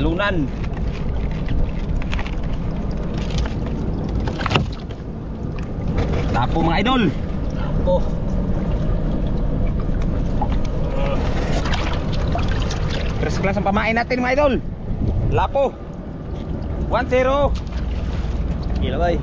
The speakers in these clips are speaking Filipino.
galunan. Lapo mga idol. Lapo. First class ang pamain natin mga idol. Lapo 1-0. Gila bay.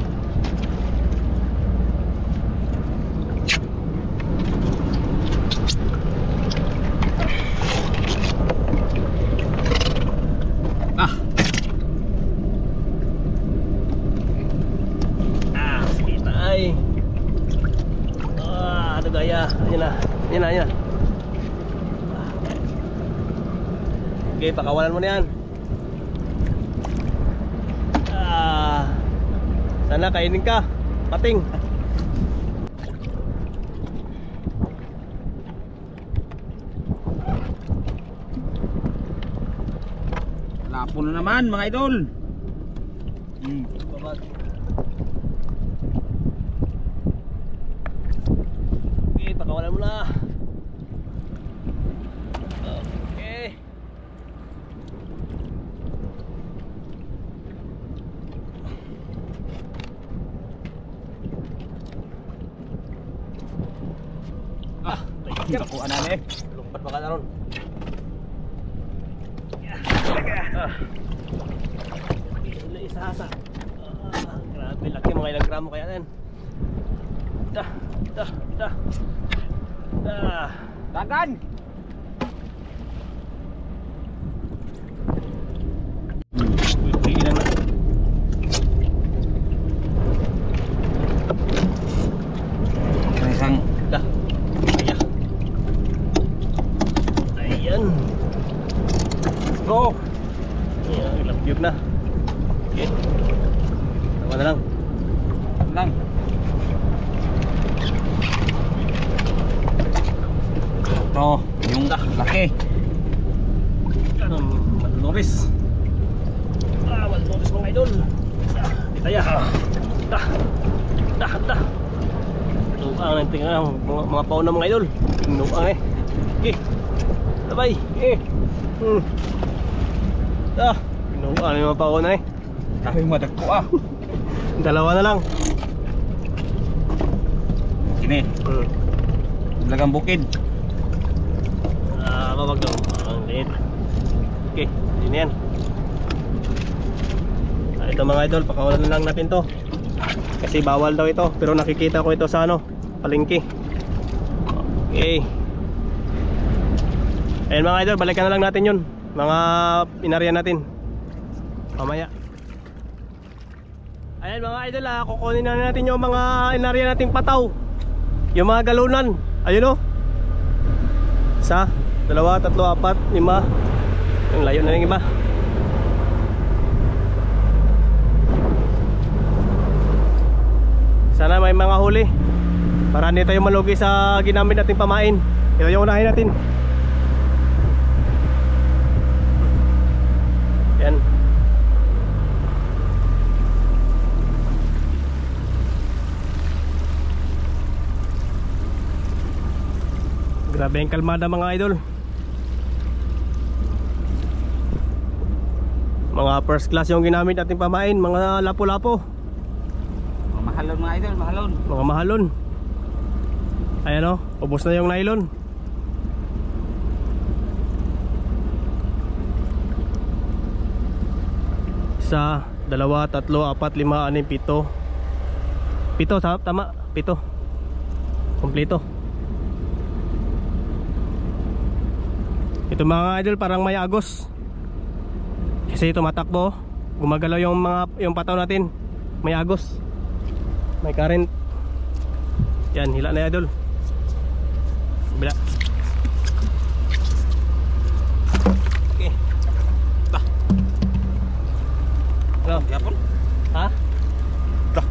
Sakita ay. Ano gaya. Yan na. Okay, pakawalan mo na yan. Sana kainin ka, pating. Lapo na naman mga idol. Okay, pakawalan mo na. Okay. Ako anane. Lumpat baka na ron. Isa-hasa. Grabe, laki mga ilang gramo kaya yan. Dagan! Ilan na. Isang go! Ayan, ilang cube na. Okay. Tawa na lang. Ito, yung laki. Maluluris. Maluluris mga idol. Itaya. Tuang ng tingnan mga pauna mga idol. Tuang eh. Okay. Sabay. Pinuhaan yung mga pauna eh. Kami madagpo Dalawa na lang. Sini. Lagang bukid. Mawag daw. Ang liit. Okay, yun yan. Ito mga idol, pakawalan na lang natin to. Kasi bawal daw ito. Pero nakikita ko ito sa palengke. Okay. Ayan mga idol, balikan na lang natin yun. Mga inarya natin mamaya. Ayan mga idol, kukunin na natin yung mga inarya nating pataw. Yung mga galunan. Ayun o. 1, 2, 3, 4, 5. Yung layo na yung iba. Sana may mga huli para hindi tayo malugi sa ginamit nating pamain. Ito yung unahin natin. Yan. Grabe yung kalmada mga idol. Mga first class yung ginamit nating pamain. Mga lapo-lapo. Mga mahalon mga idol, mahalon. Mga mahalon. Ayan o, ubos na yung nylon. Isa, 2, 3, 4, 5, 6, 7. 7, tama, 7. Kompleto. Ito mga idol parang may agos. Kasi tumatakbo, gumagalaw yung pataw natin. May agos. May current. Yan, hila na idol. Bila. Okay. Bah. Ano? Yapon? Ha? Bah.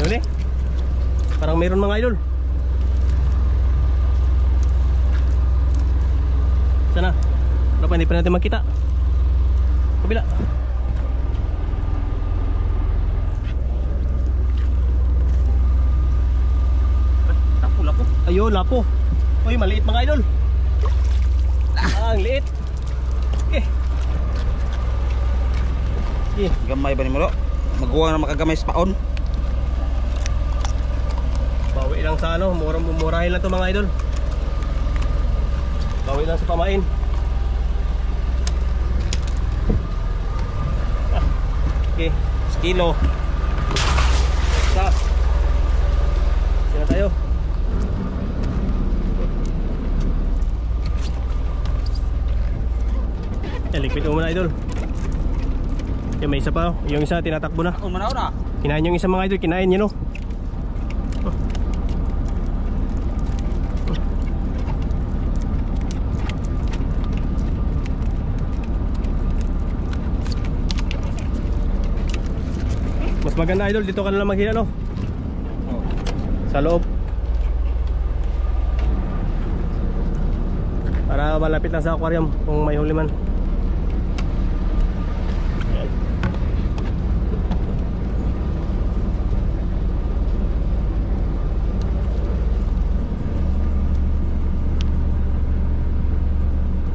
Ano ni? Parang mayroon mga idol. Sana. Ano pa, hindi pa natin makita. Kabila. Lapo. Ayun, lapo. Uy, maliit mga idol. Ang liit. Okay. Okay. Gamay ba ni mo? Magawa na makagamay sa paon. Bawi lang sa ano, murahin lang to mga idol. Bawi lang sa pamain. Okay, kilo. Sa. Sino tayo? Yan, ligpit mo muna idol. Yan, may isa pa. Yung isa tinatakbo na. Umanaw na. Kinain yung isa mga idol, kinain yun, no? Mas maganda idol, dito ka na lang maghila, no? Oh. Sa loob. Para malapit lang sa aquarium kung may huli man.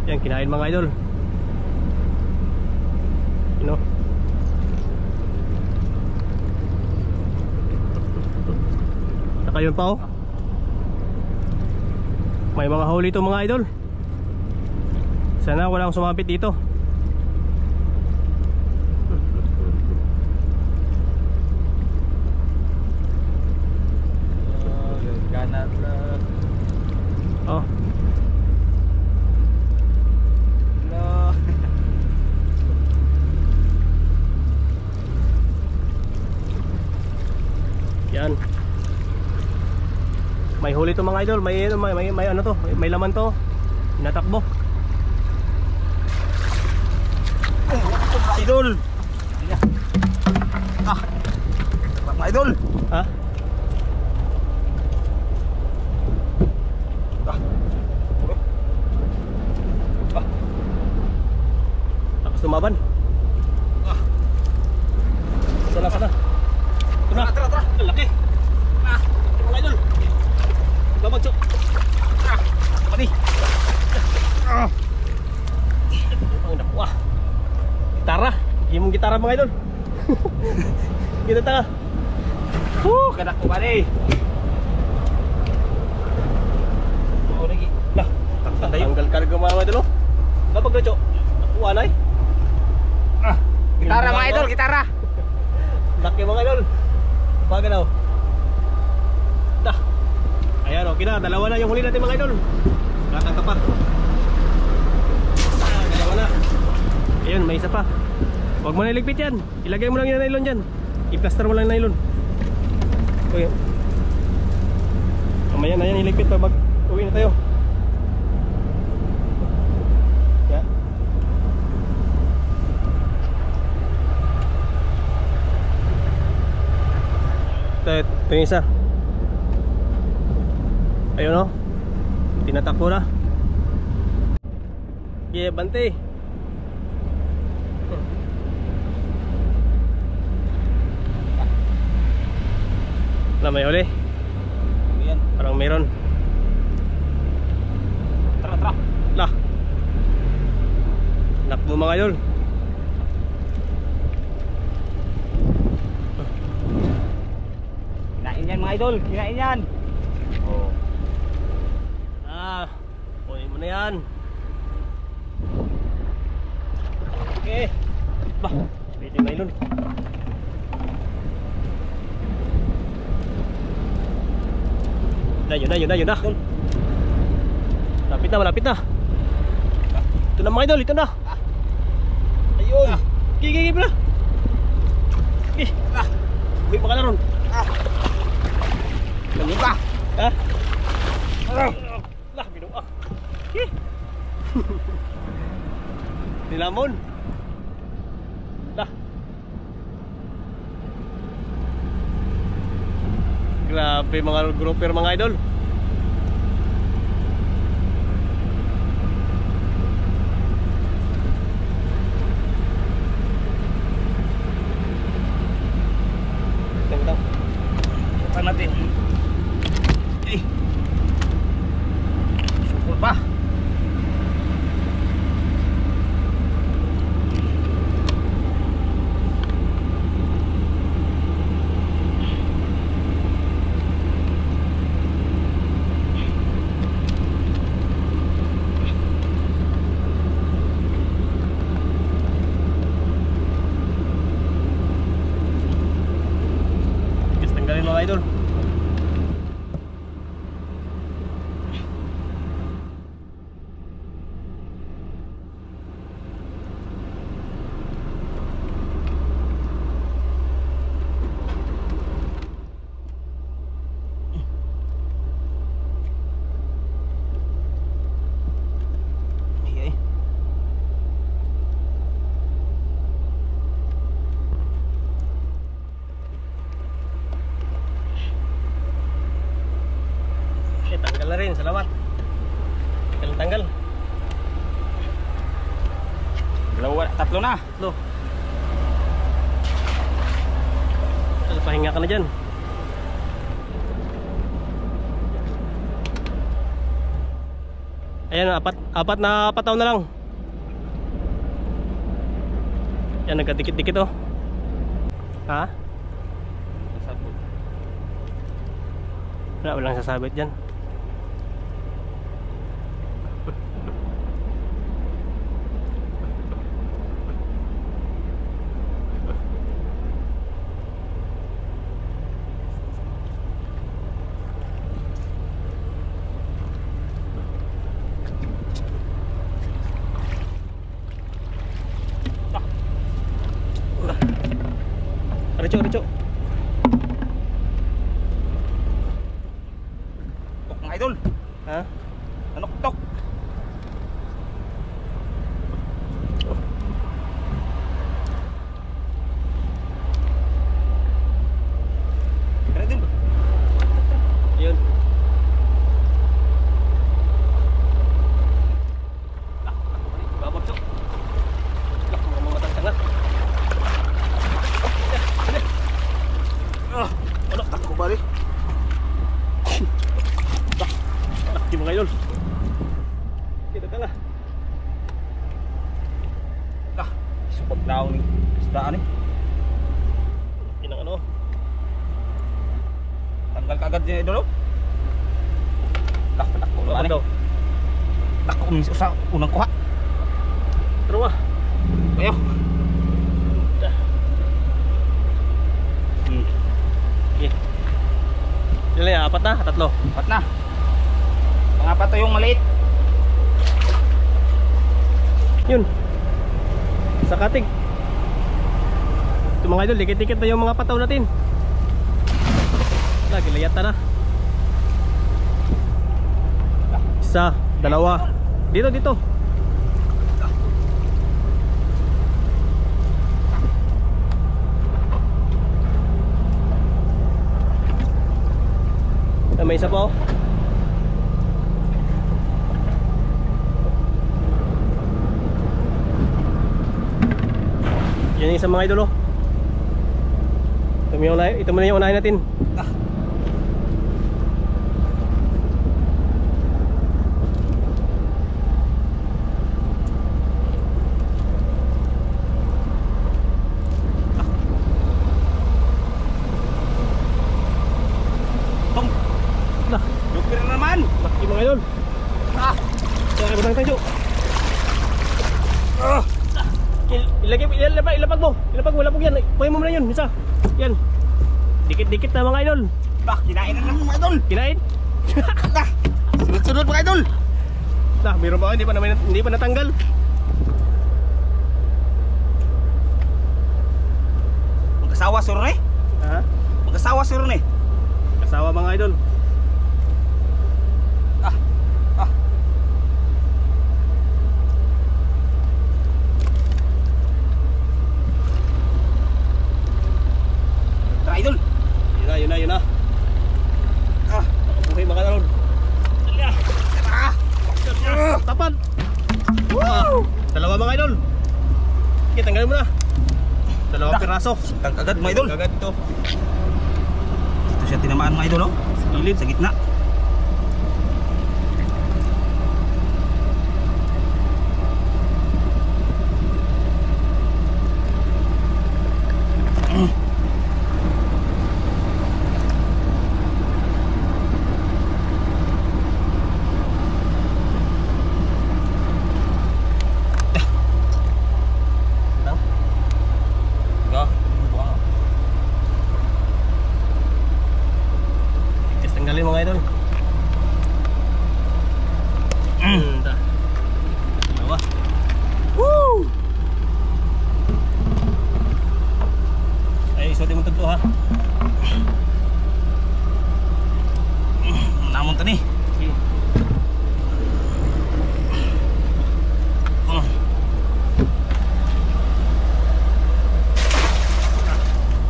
Yan, kinain mga idol. You know? Saka yun pa, oh. May mga huli ito mga idol. Sana walang sumapit dito. Ganat na. Oh. Hello. Yan. May huli to mga idol, may ano to, may laman to. Inatakbo. Idol. Ah. Mga idol. Ha? Ah. Ah. Tapos tumaban. Ah. Sana. Ito na. Tara. Ang laki. Ah. Ito mga idol. Babagso. Ah. Pati. Ah. Ang nakuha. Gitara. Hindi mong gitara mga idol. Kita tanga. Kanak ko ba ni? Oh, lagi. Lah. Tanggal karga mga idol. Babagso. Nakuha na eh. Ah. Gitara mga idol, gitara. Laki mga idol. Baga daw. Dah. Ayan o, dalawa na yung huli natin mga idol. Katang pa. Dalawa na. Ayun, may isa pa. Huwag mo na iligpit yan. Ilagay mo lang yung nylon dyan. I-plaster mo lang yung nylon. Okay. Mamaya na yan iligpit pag uwi na tayo. Yeah. Ito yung isa. Ayun o. Tinatakbo na. Yeah, bante. Na may huli. Yan. Parang meron. Tara. Lah. Nakbo mga idol. Kinain yan mga idol, kinain yan. Oh. Kunin mo na yan. Okay. Bah, pwede nylon. Yun na. Malapit na. Ito na mga idol, ito na. Ayun. Gigi pala. Gigi. Uwi pa ka na ron. Lagi pa. Ha? Lah, binuang. Nilamon. Lah. Grabe mga grouper mga idol. Tentang. Bukan natin. Syukur pa. mga idol. Okay. Tanggal na rin, salamat. Tanggal. Dalawa, tatlo na. Tatlo. Pahinga ka na dyan. Ayan, apat na pataw na lang. Yan, nagkadikit-dikit oh. Ha? Sabot. Walang sasabit dyan. Rico. Tok mga idol. Ha? Nanoktok. Kaya din. Yun. Babag cok. Mga matang-tang na. Ano? Ako bali. Laki mga idol. Kita ka na. Support na ako ni isdaan eh. Inang ano? Tanggal kaagad niya idol. Takko Babag naman daw. eh. Takko sa unang kuha. Pero ah. Ayo. Okay. Ilan yan? Apat na? Tatlo? Apat na. Pangapat to yung maliit. Yun. Sa katig. Ito mga idol, dikit-dikit na yung mga pataw natin. Lagi layata na. Isa, dalawa. Dito. May isa pa oh. Yan yung isa mga idol oh. Ito muna yung unahin natin. Lupir na naman. Laki mga idol. Kaya batang tayo. Ilapag mo yan. Pahim mo na yun. Isa. Yan. Dikit-dikit na mga idol. Kinain na naman mga idol. Kinain? Sunod-sunod mga idol. Meron ba? Hindi pa natanggal. Mag-asawa suro eh. Ha? Mag-asawa suro eh. Kasawa mga idol. Idol. Yun na. Nakabuhay mga idol. Tapan. Dalawa mga idol. Okay, tanggalin mo na. Dalawang piraso. Agad mga idol. Agad ito. Ito siya tinamaan mga idol oh. Gilid. Sa gitna. Pwede mong taglo ha. Namon to ni. Sige.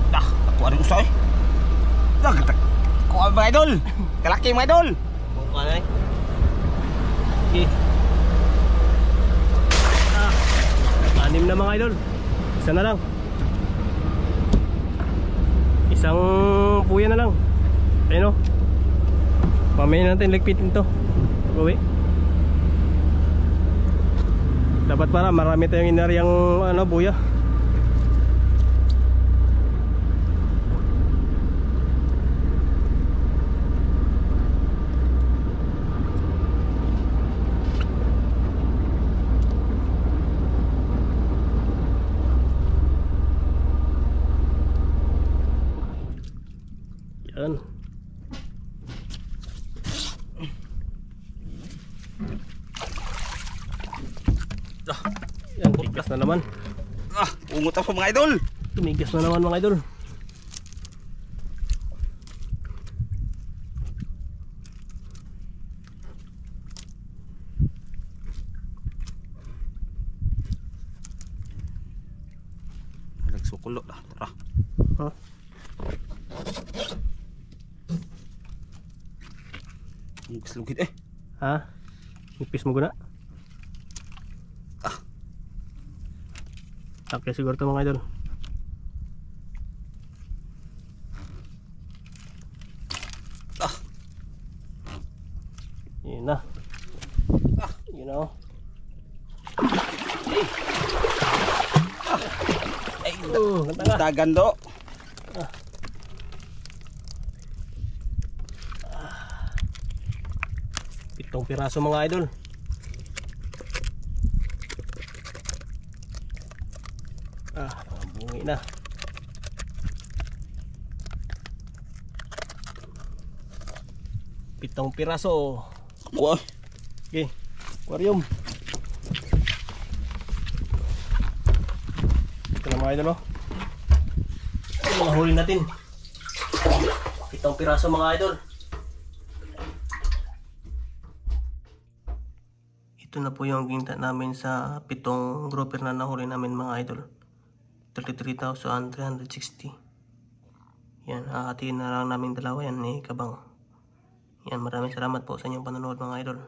Dah, ako rin usa eh. Dah, kuha mga idol. Kalaki mga idol. Buka na eh. Sige. Anim na mga idol. Isa na lang. Isang puya na lang. Ayun o. Pamayin natin ligpitin to. Uwi. Dapat para marami tayong inaryang ano, buya. Yan. Yan, tigas na naman. Ungot ako mga idol. Tumigas na naman mga idol. Nagsukulo dah. Tara. Ha? Lugit eh. Ha? Nipis mo guna? Okay, siguro ito mga idol. Yun na. You know. Ay, ganda nga. dagan do. Pitong piraso mga idol. Bungi na. Pitong piraso. Wah, Okay, aquarium. Ito na mga idol, oh. Ito mga huli natin. Pitong piraso mga idol. Ito na po yung ginta namin sa pitong grouper na nahuli namin mga idol. 33,360. Yan, hahatiin na lang namin dalawa yan ni Kabang. Yan, maraming salamat po sa inyong panonood mga idol.